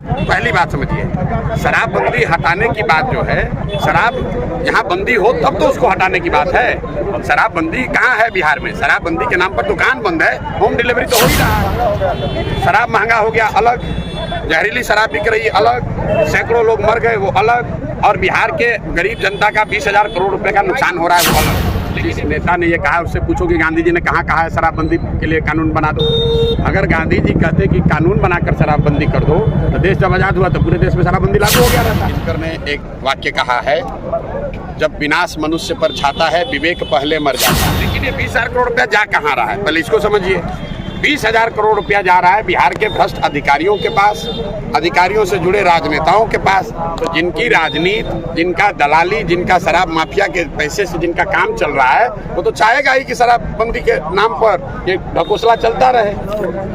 पहली बात समझिए, शराबबंदी हटाने की बात जो है, शराब यहाँ बंदी हो तब तो उसको हटाने की बात है। शराबबंदी कहाँ है बिहार में? शराबबंदी के नाम पर दुकान बंद है, होम डिलीवरी तो हो ही रहा है। शराब महंगा हो गया अलग, जहरीली शराब बिक रही अलग, सैकड़ों लोग मर गए वो अलग, और बिहार के गरीब जनता का 20,000 करोड़ रुपए का नुकसान हो रहा है वो अलग। लेकिन नेता ने ये कहा, उससे पूछो कि गांधी जी ने कहाँ कहा है शराबबंदी के लिए कानून बना दो। अगर गांधी जी कहते कि कानून बनाकर शराबबंदी कर दो तो देश जब आज़ाद हुआ तो पूरे देश में शराबबंदी लागू हो गया रहता। दिनकर ने एक वाक्य कहा है, जब विनाश मनुष्य पर छाता है विवेक पहले मर जाता है। लेकिन ये 20,000 करोड़ रुपया जा कहाँ रहा है, पहले इसको समझिए। 20,000 करोड़ रुपया जा रहा है बिहार के भ्रष्ट अधिकारियों के पास, अधिकारियों से जुड़े राजनेताओं के पास। तो जिनकी राजनीति, जिनका दलाली, जिनका शराब माफिया के पैसे से जिनका काम चल रहा है, वो तो चाहेगा ही कि शराबबंदी के नाम पर ये ढकोसला चलता रहे।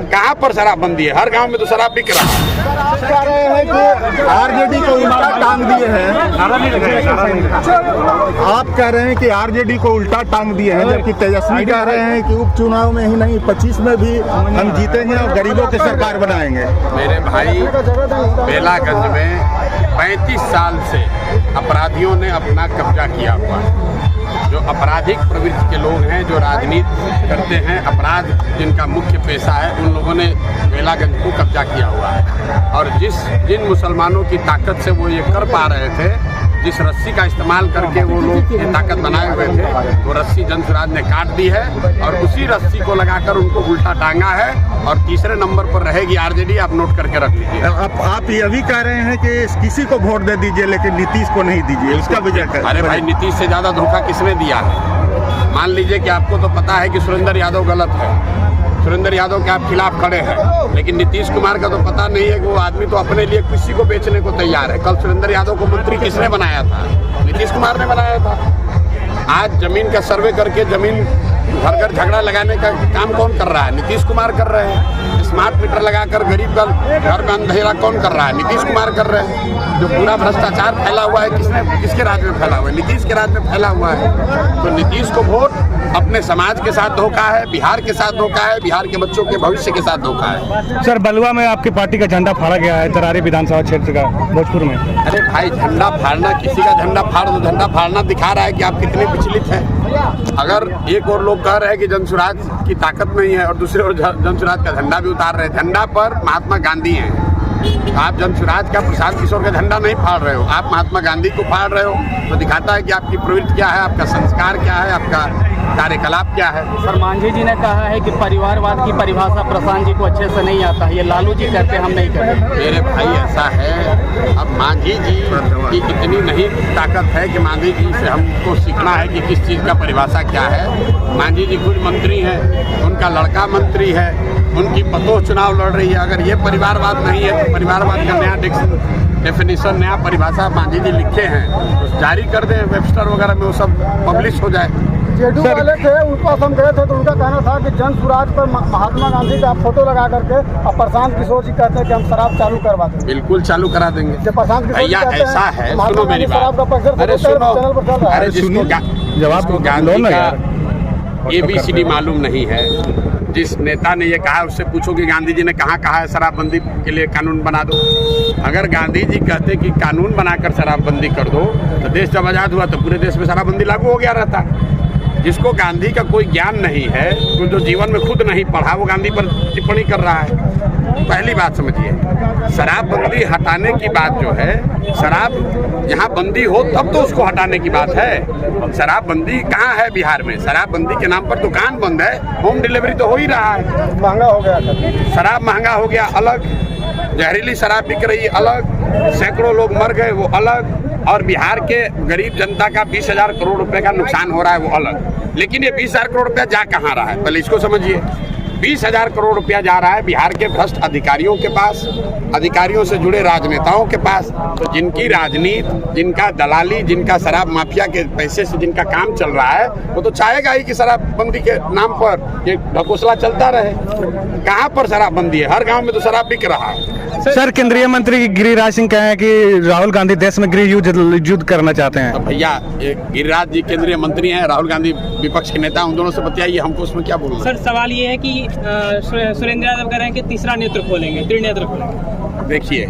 कहाँ पर शराबबंदी है? हर गांव में तो शराब बिक रहा है। आप कह रहे हैं कि आरजेडी को उल्टा टांग दिए हैं, आप कह रहे हैं कि आरजेडी को उल्टा टांग दिए हैं, जबकि तेजस्वी कह रहे हैं कि उपचुनाव में ही नहीं 25 में भी हम जीतेंगे और गरीबों की सरकार बनाएंगे। मेरे भाई, बेलागंज में 35 साल से अपराधियों ने अपना कब्जा किया हुआ है। जो आपराधिक प्रवृत्ति के लोग हैं, जो राजनीति करते हैं, अपराध जिनका मुख्य पेशा है, उन लोगों ने बेलागंज को कब्जा किया हुआ है। और जिन मुसलमानों की ताकत से वो ये कर पा रहे थे, जिस रस्सी का इस्तेमाल करके वो लोग ये ताकत बनाए हुए थे, वो रस्सी जनसुराज ने काट दी है और उसी रस्सी को लगाकर उनको उल्टा टांगा है। और तीसरे नंबर पर रहेगी आरजेडी, आप नोट करके रख लीजिए। आप ये भी कह रहे हैं कि किसी को वोट दे दीजिए लेकिन नीतीश को नहीं दीजिए, इसका वजह क्या? अरे भाई, नीतीश से ज्यादा धोखा किसने दिया है? मान लीजिए कि आपको तो पता है कि सुरेंद्र यादव गलत है, सुरेंद्र यादव के आप खिलाफ खड़े हैं, लेकिन नीतीश कुमार का तो पता नहीं है कि वो आदमी तो अपने लिए किसी को बेचने को तैयार है। कल सुरेंद्र यादव को मंत्री किसने बनाया था? नीतीश कुमार ने बनाया था। आज जमीन का सर्वे करके जमीन घर घर झगड़ा लगाने का काम कौन कर रहा है? नीतीश कुमार कर रहे हैं। स्मार्ट मीटर लगाकर गरीब का घर में अंधेरा कौन कर रहा है? नीतीश कुमार कर रहे हैं। जो पूरा भ्रष्टाचार फैला हुआ है, किसके राज में फैला हुआ है? नीतीश के राज में फैला हुआ है। तो नीतीश को वोट अपने समाज के साथ धोखा है, बिहार के साथ धोखा है, बिहार के बच्चों के भविष्य के साथ धोखा है। सर, बलुआ में आपकी पार्टी का झंडा फाड़ा गया है, तरारी विधानसभा क्षेत्र का, भोजपुर में। अरे भाई, झंडा फाड़ना, किसी का झंडा फाड़ दो, झंडा फाड़ना दिखा रहा है कि आप कितने विचलित हैं। अगर एक और लोग कह रहे हैं कि जनसुराज की ताकत नहीं है और दूसरे ओर जनसुराज का झंडा भी उतार रहे हैं। झंडा पर महात्मा गांधी हैं, आप जनसुराज का, प्रशांत किशोर का झंडा नहीं फाड़ रहे हो, आप महात्मा गांधी को फाड़ रहे हो। तो दिखाता है कि आपकी प्रवृत्ति क्या है, आपका संस्कार क्या है, आपका कार्यकलाप क्या है। सर, मांझी जी ने कहा है कि परिवारवाद की परिभाषा प्रशांत जी को अच्छे से नहीं आता है, ये लालू जी करते, हम नहीं करते। मेरे भाई, ऐसा है, अब मांझी जी की इतनी नहीं ताकत है कि मांझी जी से हमको सीखना है कि किस चीज़ का परिभाषा क्या है। मांझी जी खुद मंत्री हैं, उनका लड़का मंत्री है, उनकी पतोह चुनाव लड़ रही है। अगर ये परिवारवाद नहीं है तो परिवारवाद का नया डेफिनेशन, नया परिभाषा मांझी जी लिखे हैं, तो जारी कर दें वेबस्टर वगैरह में, वो सब पब्लिश हो जाए। जेडीयू वाले थे, उनको हम गए थे तो उनका कहना था कि जनसुराज पर महात्मा गांधी का फोटो लगा करके, और प्रशांत किशोर जी कहते हैं कि हम शराब चालू करवा देंगे। बिल्कुल चालू करा देंगे भैया, ऐसा है। सुनो मेरी बात, अरे सुनो, अरे जिसको गांधी का ABCD मालूम नहीं है, जिस नेता ने ये कहा, उससे पूछो कि गांधी जी ने कहाँ कहा है शराबबंदी के लिए कानून बना दो। अगर गांधी जी कहते कि कानून बनाकर शराबबंदी कर दो तो देश जब आज़ाद हुआ तो पूरे देश में शराबबंदी लागू हो गया रहता। जिसको गांधी का कोई ज्ञान नहीं है, तो जो जीवन में खुद नहीं पढ़ा, वो गांधी पर टिप्पणी कर रहा है। पहली बात समझिए, शराबबंदी हटाने की बात जो है, शराब यहाँ बंदी हो तब तो उसको हटाने की बात है। शराबबंदी कहाँ है बिहार में? शराबबंदी के नाम पर दुकान बंद है, होम डिलीवरी तो हो ही रहा है। महंगा हो गया, शराब महंगा हो गया अलग, जहरीली शराब बिक रही अलग, सैकड़ों लोग मर गए वो अलग, और बिहार के गरीब जनता का 20,000 करोड़ रुपए का नुकसान हो रहा है वो अलग। लेकिन ये 20,000 करोड़ रुपया जा कहाँ रहा है, पहले इसको समझिए। 20,000 करोड़ रुपया जा रहा है बिहार के भ्रष्ट अधिकारियों के पास, अधिकारियों से जुड़े राजनेताओं के पास। तो जिनकी राजनीति, जिनका दलाली, जिनका शराब माफिया के पैसे से जिनका काम चल रहा है, वो तो चाहेगा ही कि शराबबंदी के नाम पर ये ढकोसला चलता रहे। कहाँ पर शराबबंदी है? हर गांव में तो शराब बिक रहा है। सर, केंद्रीय मंत्री गिरिराज सिंह कहे हैं कि राहुल गांधी देश में गृह युद्ध करना चाहते हैं। तो भैया, गिरिराज जी केंद्रीय मंत्री हैं, राहुल गांधी विपक्ष के नेता, उन दोनों से बतियाइए, हमको उसमें क्या बोलना। सर, सवाल ये है कि सुरेंद्र यादव कह रहे हैं कि तीसरा नेत्र खोलेंगे, त्रिनेत्र खोलेंगे। देखिए,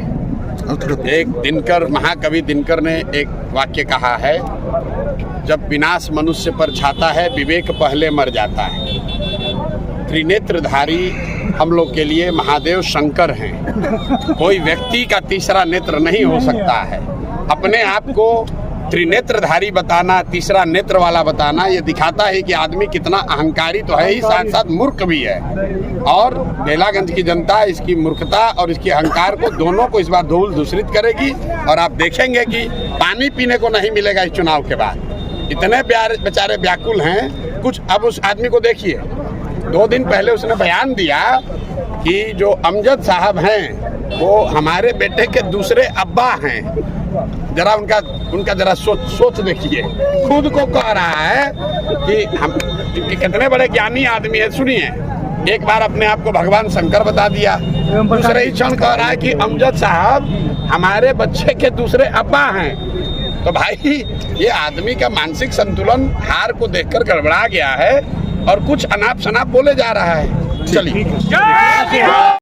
एक दिनकर, महाकवि दिनकर ने एक वाक्य कहा है, जब विनाश मनुष्य पर छाता है विवेक पहले मर जाता है। त्रिनेत्रधारी हम लोग के लिए महादेव शंकर हैं। कोई व्यक्ति का तीसरा नेत्र नहीं हो सकता है। अपने आप को त्रिनेत्रधारी बताना, तीसरा नेत्र वाला बताना, ये दिखाता है कि आदमी कितना अहंकारी तो है ही, साथ साथ मूर्ख भी है। और बेलागंज की जनता इसकी मूर्खता और इसकी अहंकार को दोनों को इस बार धूल दूषित करेगी। और आप देखेंगे कि पानी पीने को नहीं मिलेगा इस चुनाव के बाद। इतने बेचारे व्याकुल हैं। कुछ अब उस आदमी को देखिए, 2 दिन पहले उसने बयान दिया कि जो अमजद साहब हैं वो हमारे बेटे के दूसरे अब्बा हैं। जरा उनका जरा सोच देखिए। खुद को कह रहा है कि हम कितने बड़े ज्ञानी आदमी है। सुनिए, एक बार अपने आप को भगवान शंकर बता दिया, दूसरे ही क्षण कह रहा है कि अमजद साहब हमारे बच्चे के दूसरे अब्बा हैं। तो भाई, ये आदमी का मानसिक संतुलन हार को देखकर गड़बड़ा गया है और कुछ अनाप शनाप बोले जा रहा है। चलिए।